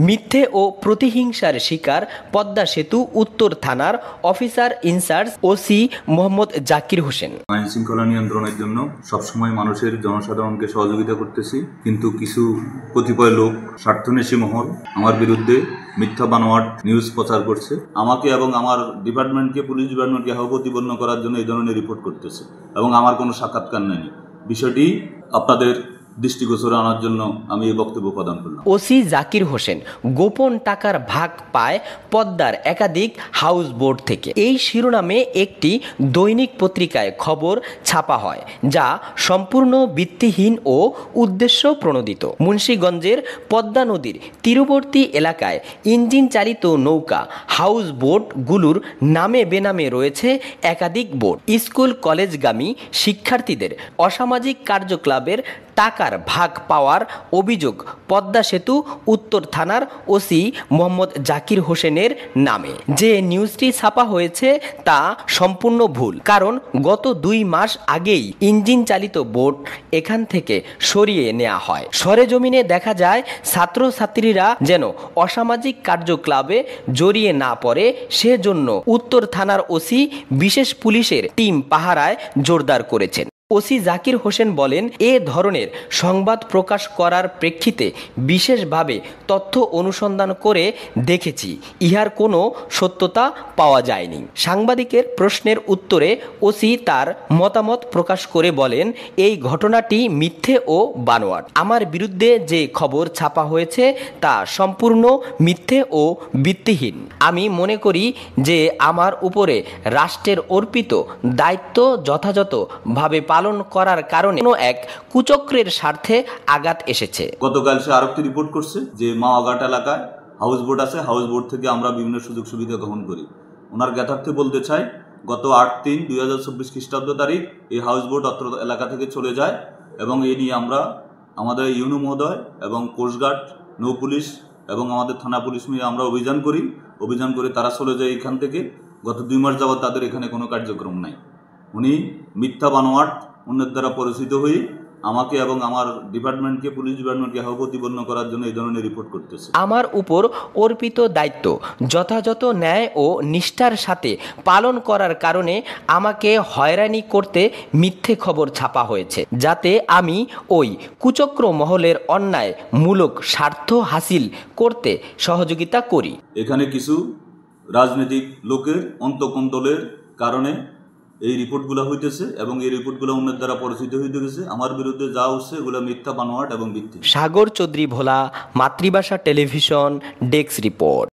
মিথ্যে ও প্রতিহিংসার শিকার পদ্মা সেতু উত্তর থানার officer in charge OC Mohammad Zakir Hossain. আইন শৃঙ্খলা নিয়ন্ত্রণের জন্য সবসময় মানুষের জনসাধারণকে সহযোগিতা করতেছি, কিন্তু কিছু কতিপয় লোক স্বার্থন্বেষী মহল আমার বিরুদ্ধে মিথ্যা বানোয়াট নিউজ প্রচার করছে। আমাকে এবং আমার ডিপার্টমেন্টকে, পুলিশ ডিপার্টমেন্টকে হাও প্রতিপন্ন করার জন্য এই ধরনের রিপোর্ট করতেছে এবং আমার কোনো সাক্ষাৎকার নেই। বিষয়টি আপনাদের দৃষ্টিগোচরে আনার জন্য আমি এই বক্তব্য প্রদান করলাম। ওসি জাকির হোসেন গোপন টাকার ভাগ পায় পদ্মার একাধিক হাউস বোট থেকে। এই শিরোনামে একটি দৈনিক পত্রিকায় খবর ছাপা হয়, যা সম্পূর্ণ ভিত্তিহীন ও উদ্দেশ্য প্রণোদিত। মুন্সিগঞ্জের পদ্মা নদীর তীরবর্তী এলাকায় ইঞ্জিন চালিত নৌকা হাউস বোটগুলোর নামে বেনামে রয়েছে একাধিক বোট। স্কুল কলেজগামী শিক্ষার্থীদের অসামাজিক কার্যকলাপের টাকার ভাগ পাওয়ার অভিযোগ পদ্মা সেতু উত্তর থানার ওসি মোহাম্মদ জাকির হোসেনের নামে। যে নিউজটি ছাপা হয়েছে তা সম্পূর্ণ ভুল, কারণ গত 2 মাস আগেই ইঞ্জিন চালিত বোট এখান থেকে সরিয়ে নেওয়া হয়। সরেজমিনে দেখা যায় ছাত্রছাত্রীরা যেন অসামাজিক কার্যকলাপে জড়িয়ে না পড়ে, সেজন্য উত্তর থানার ওসি বিশেষ পুলিশের টিম পাহারায় জোরদার করেছেন। ওসি জাকির হোসেন বলেন, এ ধরনের সংবাদ প্রকাশ করার প্রেক্ষিতে বিশেষভাবে তথ্য অনুসন্ধান করে দেখেছি, ইহার কোনো সত্যতা পাওয়া যায়নি। সাংবাদিকের প্রশ্নের উত্তরে ওসি তার মতামত প্রকাশ করে বলেন, এই ঘটনাটি মিথ্যে ও বানোয়াট। আমার বিরুদ্ধে যে খবর ছাপা হয়েছে তা সম্পূর্ণ মিথ্যে ও ভিত্তিহীন। আমি মনে করি যে আমার উপরে রাষ্ট্রের অর্পিত দায়িত্ব যথাযথভাবে পালন করার কারণে কোনো এক কুচক্রের স্বার্থে আঘাত এসেছে। গতকাল সে আরেকটি রিপোর্ট করছে যে মাওয়াঘাট এলাকায় হাউস বোট আছে, হাউস বোট থেকে আমরা বিভিন্ন সুযোগ সুবিধা গ্রহণ করি। ওনার জ্ঞাতার্থে বলতে চাই, গত 8/3/2024 খ্রিস্টাব্দ তারিখ এই হাউস বোট অত্র এলাকা থেকে চলে যায় এবং এই নিয়ে আমরা আমাদের ইউনো মহোদয় এবং কোস্টগার্ড, নৌ পুলিশ এবং আমাদের থানা পুলিশ নিয়ে আমরা অভিযান করে তারা চলে যায় এখান থেকে। গত 2 মাস যাবৎ তাদের এখানে কোনো কার্যক্রম নাই। উনি মিথ্যা বানোয়াট অন্যের দ্বারা পরিচিত হয়ে আমাকে এবং আমার ডিপার্টমেন্টকে, পুলিশ ডিপার্টমেন্টকে হাও প্রতিপন্ন করার জন্য এই ধরনের রিপোর্ট করতেছে। আমার উপর অর্পিত দায়িত্ব যথাযথ ন্যায় ও নিষ্ঠার সাথে পালন করার কারণে আমাকে হয়রানি করতে মিথ্যে খবর ছাপা হয়েছে, যাতে আমি ওই কুচক্র মহলের অন্যায়মূলক স্বার্থ হাসিল করতে সহযোগিতা করি। এখানে কিছু রাজনৈতিক লোকের অন্তঃকন্দলের কারণে এই রিপোর্টগুলো হইতেছে এবং এই রিপোর্টগুলো অন্যের দ্বারা পরিচিত হইতে গেছে। আমার বিরুদ্ধে যা হচ্ছে এগুলো মিথ্যা বানোয়াট এবং ভিত্তি। সাগর চৌধুরী ভোলা, মাতৃভাষা টেলিভিশন, ডেস্ক রিপোর্ট।